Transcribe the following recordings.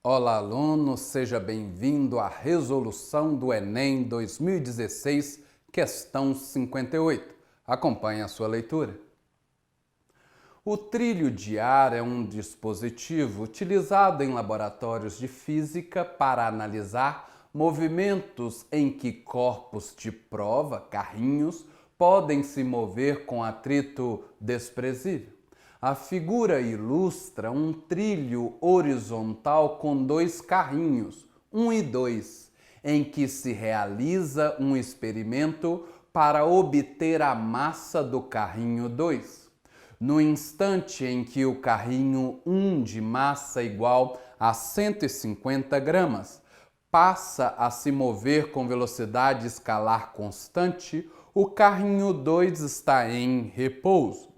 Olá, aluno, seja bem-vindo à resolução do Enem 2016, questão 58. Acompanhe a sua leitura. O trilho de ar é um dispositivo utilizado em laboratórios de física para analisar movimentos em que corpos de prova, carrinhos, podem se mover com atrito desprezível. A figura ilustra um trilho horizontal com dois carrinhos, 1 e 2, em que se realiza um experimento para obter a massa do carrinho 2. No instante em que o carrinho 1 de massa igual a 150 gramas passa a se mover com velocidade escalar constante, o carrinho 2 está em repouso.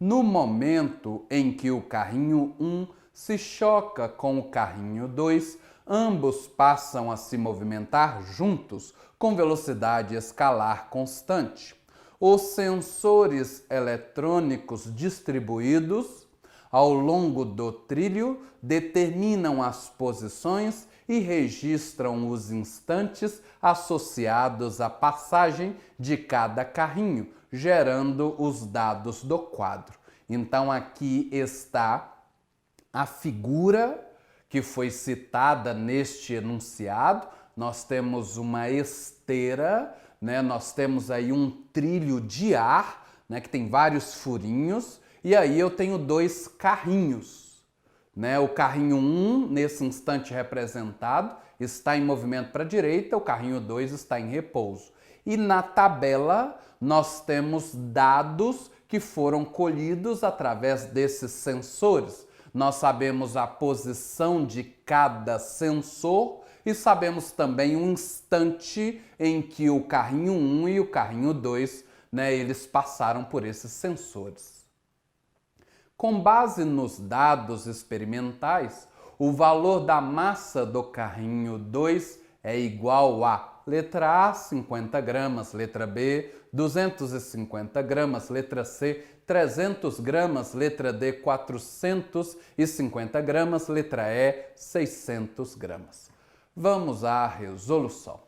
No momento em que o carrinho 1 se choca com o carrinho 2, ambos passam a se movimentar juntos com velocidade escalar constante. Os sensores eletrônicos distribuídos ao longo do trilho determinam as posições e registram os instantes associados à passagem de cada carrinho, gerando os dados do quadro. Então aqui está a figura que foi citada neste enunciado. Nós temos uma esteira, nós temos aí um trilho de ar, que tem vários furinhos, e aí eu tenho dois carrinhos. O carrinho 1, nesse instante representado, está em movimento para a direita, o carrinho 2 está em repouso. E na tabela nós temos dados que foram colhidos através desses sensores. Nós sabemos a posição de cada sensor e sabemos também o instante em que o carrinho 1 e o carrinho 2, eles passaram por esses sensores. Com base nos dados experimentais, o valor da massa do carrinho 2 é igual a letra A, 50 gramas, letra B, 250 gramas, letra C, 300 gramas, letra D, 450 gramas, letra E, 600 gramas. Vamos à resolução.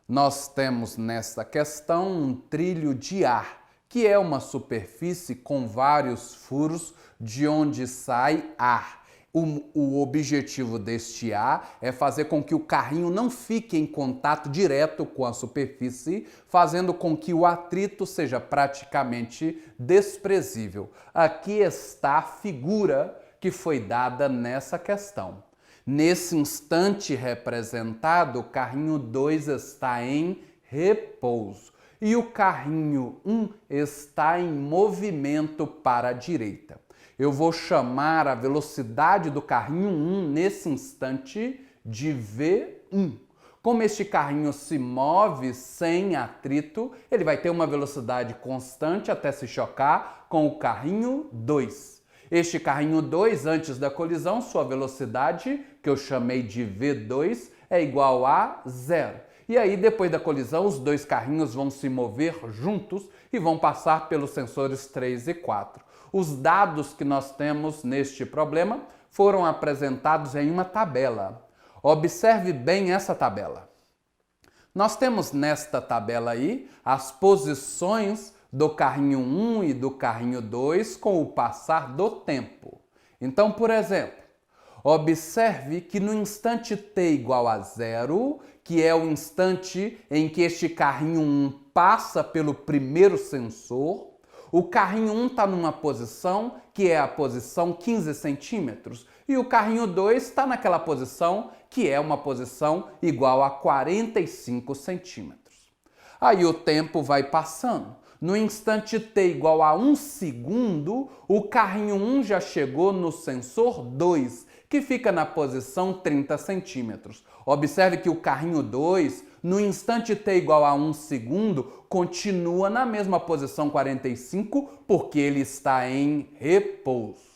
Nós temos nesta questão um trilho de ar, que é uma superfície com vários furos de onde sai ar. O objetivo deste ar é fazer com que o carrinho não fique em contato direto com a superfície, fazendo com que o atrito seja praticamente desprezível. Aqui está a figura que foi dada nessa questão. Nesse instante representado, o carrinho 2 está em repouso e o carrinho 1 está em movimento para a direita. Eu vou chamar a velocidade do carrinho 1 nesse instante de V1. Como este carrinho se move sem atrito, ele vai ter uma velocidade constante até se chocar com o carrinho 2. Este carrinho 2, antes da colisão, sua velocidade, que eu chamei de V2, é igual a 0. E aí, depois da colisão, os dois carrinhos vão se mover juntos e vão passar pelos sensores 3 e 4. Os dados que nós temos neste problema foram apresentados em uma tabela. Observe bem essa tabela. Nós temos nesta tabela aí as posições do carrinho 1 e do carrinho 2 com o passar do tempo. Então, por exemplo, observe que no instante t igual a 0, que é o instante em que este carrinho 1 passa pelo primeiro sensor, o carrinho 1 está numa posição que é a posição 15 centímetros e o carrinho 2 está naquela posição que é uma posição igual a 45 centímetros. Aí o tempo vai passando. No instante t igual a 1 segundo, o carrinho 1 já chegou no sensor 2, que fica na posição 30 centímetros. Observe que o carrinho 2, no instante t igual a 1 segundo, continua na mesma posição 45, porque ele está em repouso.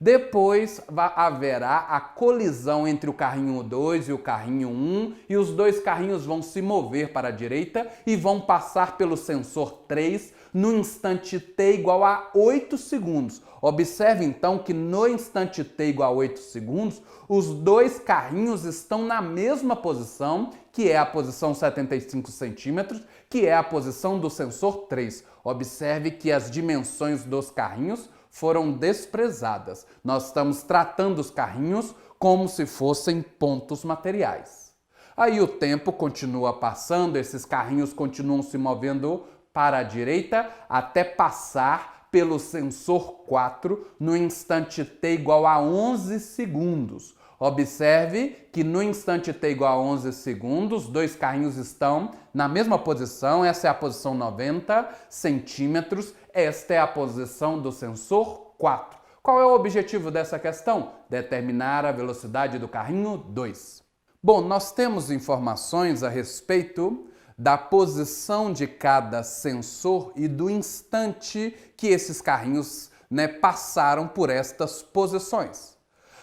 Depois haverá a colisão entre o carrinho 2 e o carrinho 1 e os dois carrinhos vão se mover para a direita e vão passar pelo sensor 3 no instante t igual a 8 segundos. Observe então que no instante t igual a 8 segundos, os dois carrinhos estão na mesma posição, que é a posição 75 centímetros, que é a posição do sensor 3. Observe que as dimensões dos carrinhos foram desprezadas. Nós estamos tratando os carrinhos como se fossem pontos materiais. Aí o tempo continua passando, esses carrinhos continuam se movendo para a direita até passar pelo sensor 4 no instante t igual a 11 segundos. Observe que no instante t igual a 11 segundos, dois carrinhos estão na mesma posição. Essa é a posição 90 centímetros, esta é a posição do sensor 4. Qual é o objetivo dessa questão? Determinar a velocidade do carrinho 2. Bom, nós temos informações a respeito da posição de cada sensor e do instante que esses carrinhos, passaram por estas posições.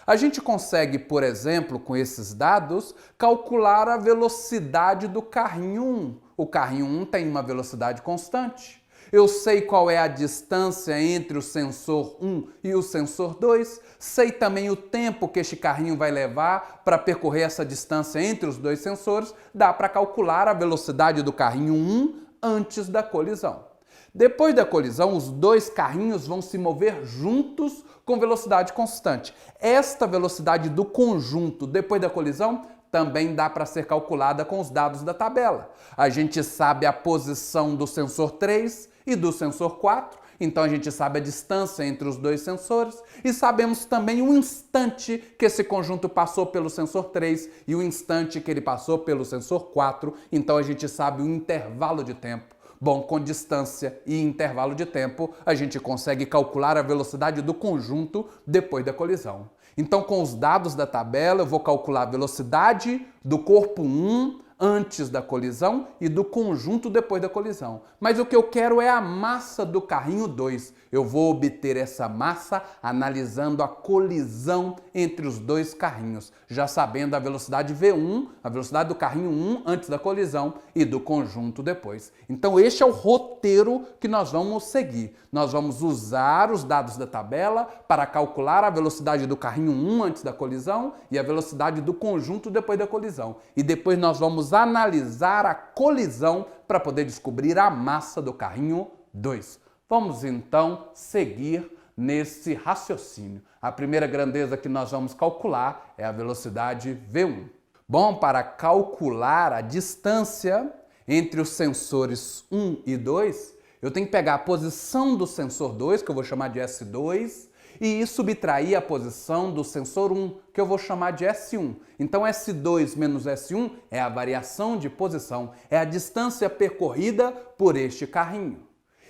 A gente consegue, por exemplo, com esses dados, calcular a velocidade do carrinho 1. O carrinho 1 tem uma velocidade constante. Eu sei qual é a distância entre o sensor 1 e o sensor 2. Sei também o tempo que este carrinho vai levar para percorrer essa distância entre os dois sensores. Dá para calcular a velocidade do carrinho 1 antes da colisão. Depois da colisão, os dois carrinhos vão se mover juntos com velocidade constante. Esta velocidade do conjunto depois da colisão também dá para ser calculada com os dados da tabela. A gente sabe a posição do sensor 3 e do sensor 4, então a gente sabe a distância entre os dois sensores e sabemos também o instante que esse conjunto passou pelo sensor 3 e o instante que ele passou pelo sensor 4, então a gente sabe o intervalo de tempo. Bom, com distância e intervalo de tempo, a gente consegue calcular a velocidade do conjunto depois da colisão. Então, com os dados da tabela, eu vou calcular a velocidade do corpo 1 antes da colisão e do conjunto depois da colisão. Mas o que eu quero é a massa do carrinho 2. Eu vou obter essa massa analisando a colisão entre os dois carrinhos, já sabendo a velocidade V1, a velocidade do carrinho 1 antes da colisão e do conjunto depois. Então este é o roteiro que nós vamos seguir. Nós vamos usar os dados da tabela para calcular a velocidade do carrinho 1 antes da colisão e a velocidade do conjunto depois da colisão. E depois nós vamos analisar a colisão para poder descobrir a massa do carrinho 2. Vamos então seguir nesse raciocínio. A primeira grandeza que nós vamos calcular é a velocidade V1. Bom, para calcular a distância entre os sensores 1 e 2, eu tenho que pegar a posição do sensor 2, que eu vou chamar de S2, e subtrair a posição do sensor 1, que eu vou chamar de S1. Então S2 menos S1 é a variação de posição, é a distância percorrida por este carrinho.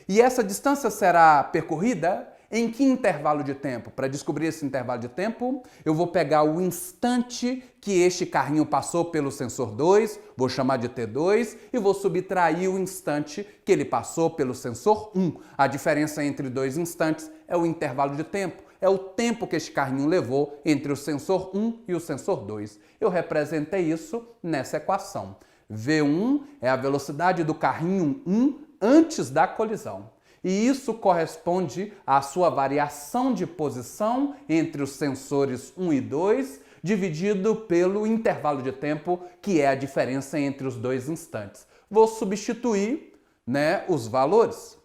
E essa distância será percorrida em que intervalo de tempo? Para descobrir esse intervalo de tempo, eu vou pegar o instante que este carrinho passou pelo sensor 2, vou chamar de T2, e vou subtrair o instante que ele passou pelo sensor 1. A diferença entre dois instantes é o intervalo de tempo. É o tempo que este carrinho levou entre o sensor 1 e o sensor 2. Eu representei isso nessa equação. V1 é a velocidade do carrinho 1 antes da colisão. E isso corresponde à sua variação de posição entre os sensores 1 e 2, dividido pelo intervalo de tempo, que é a diferença entre os dois instantes. Vou substituir, os valores.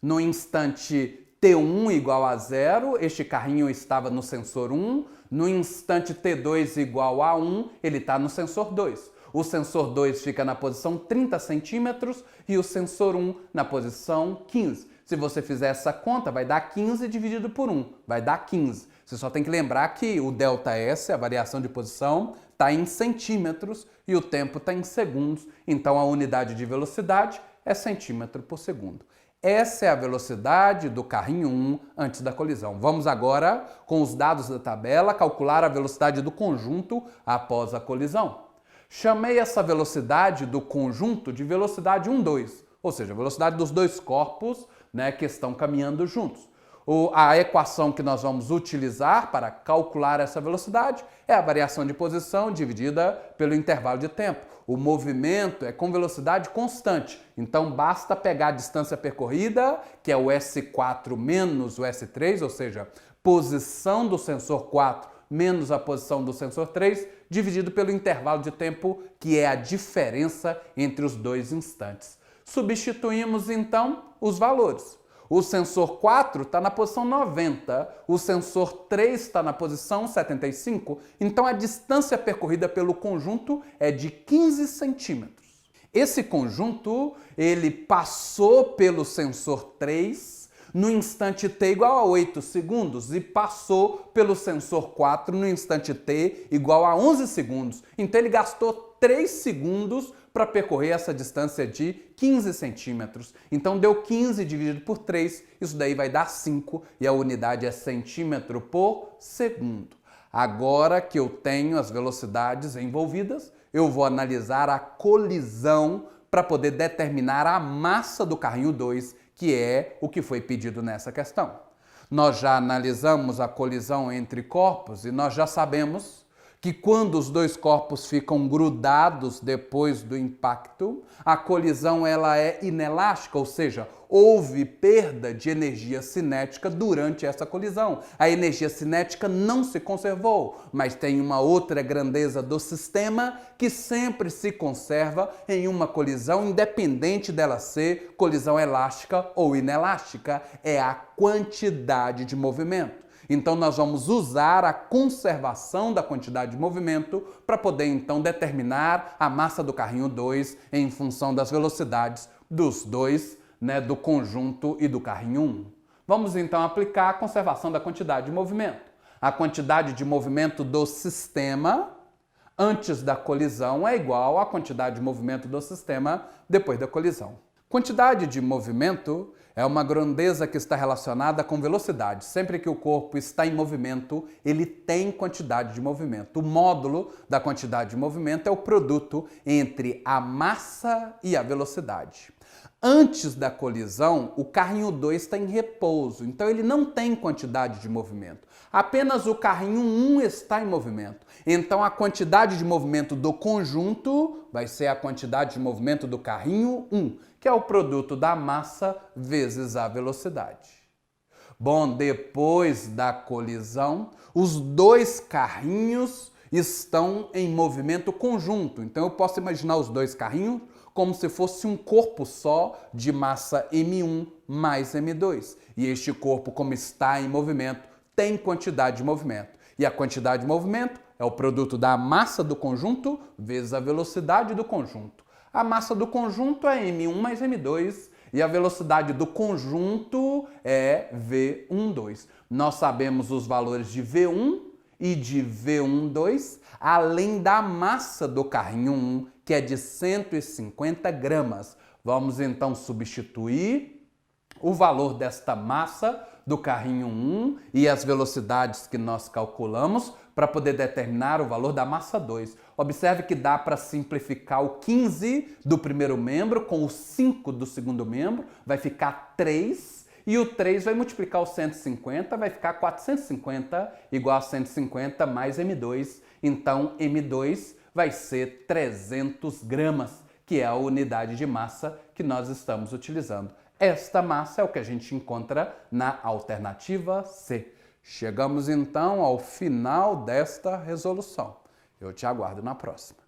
No instante T1 igual a 0, este carrinho estava no sensor 1. No instante T2 igual a 1, ele está no sensor 2. O sensor 2 fica na posição 30 centímetros e o sensor 1 na posição 15. Se você fizer essa conta, vai dar 15 dividido por 1, vai dar 15. Você só tem que lembrar que o ΔS, a variação de posição, está em centímetros e o tempo está em segundos. Então a unidade de velocidade é centímetro por segundo. Essa é a velocidade do carrinho 1 antes da colisão. Vamos agora, com os dados da tabela, calcular a velocidade do conjunto após a colisão. Chamei essa velocidade do conjunto de velocidade 1, 2, ou seja, a velocidade dos dois corpos que estão caminhando juntos. A equação que nós vamos utilizar para calcular essa velocidade é a variação de posição dividida pelo intervalo de tempo. o movimento é com velocidade constante. Então basta pegar a distância percorrida, que é o S4 menos o S3, ou seja, posição do sensor 4 menos a posição do sensor 3, dividido pelo intervalo de tempo, que é a diferença entre os dois instantes. Substituímos então os valores. O sensor 4 está na posição 90, o sensor 3 está na posição 75, então a distância percorrida pelo conjunto é de 15 centímetros. Esse conjunto, ele passou pelo sensor 3 no instante t igual a 8 segundos e passou pelo sensor 4 no instante t igual a 11 segundos. Então ele gastou 3 segundos para percorrer essa distância de 15 centímetros. Então deu 15 dividido por 3, isso daí vai dar 5 e a unidade é centímetro por segundo. Agora que eu tenho as velocidades envolvidas, eu vou analisar a colisão para poder determinar a massa do carrinho 2, que é o que foi pedido nessa questão. Nós já analisamos a colisão entre corpos e nós já sabemos que quando os dois corpos ficam grudados depois do impacto, a colisão ela é inelástica, ou seja, houve perda de energia cinética durante essa colisão. A energia cinética não se conservou, mas tem uma outra grandeza do sistema que sempre se conserva em uma colisão, independente dela ser colisão elástica ou inelástica, é a quantidade de movimento. Então nós vamos usar a conservação da quantidade de movimento para poder então determinar a massa do carrinho 2 em função das velocidades dos dois, do conjunto e do carrinho 1. Vamos então aplicar a conservação da quantidade de movimento. A quantidade de movimento do sistema antes da colisão é igual à quantidade de movimento do sistema depois da colisão. Quantidade de movimento é uma grandeza que está relacionada com velocidade. Sempre que o corpo está em movimento, ele tem quantidade de movimento. O módulo da quantidade de movimento é o produto entre a massa e a velocidade. Antes da colisão, o carrinho 2 está em repouso, então ele não tem quantidade de movimento. Apenas o carrinho 1 está em movimento. Então a quantidade de movimento do conjunto vai ser a quantidade de movimento do carrinho 1, que é o produto da massa vezes a velocidade. Bom, depois da colisão, os dois carrinhos estão em movimento conjunto. Então eu posso imaginar os dois carrinhos como se fosse um corpo só de massa M1 mais M2. E este corpo, como está em movimento, tem quantidade de movimento. E a quantidade de movimento é o produto da massa do conjunto vezes a velocidade do conjunto. A massa do conjunto é M1 mais M2 e a velocidade do conjunto é V12. Nós sabemos os valores de V1 e de V12, além da massa do carrinho 1, que é de 150 gramas. Vamos então substituir o valor desta massa do carrinho 1 e as velocidades que nós calculamos para poder determinar o valor da massa 2. Observe que dá para simplificar o 15 do primeiro membro com o 5 do segundo membro, vai ficar 3, e o 3 vai multiplicar o 150, vai ficar 450 igual a 150 mais M2. Então, M2 vai ser 300 gramas, que é a unidade de massa que nós estamos utilizando. Esta massa é o que a gente encontra na alternativa C. Chegamos então ao final desta resolução. Eu te aguardo na próxima.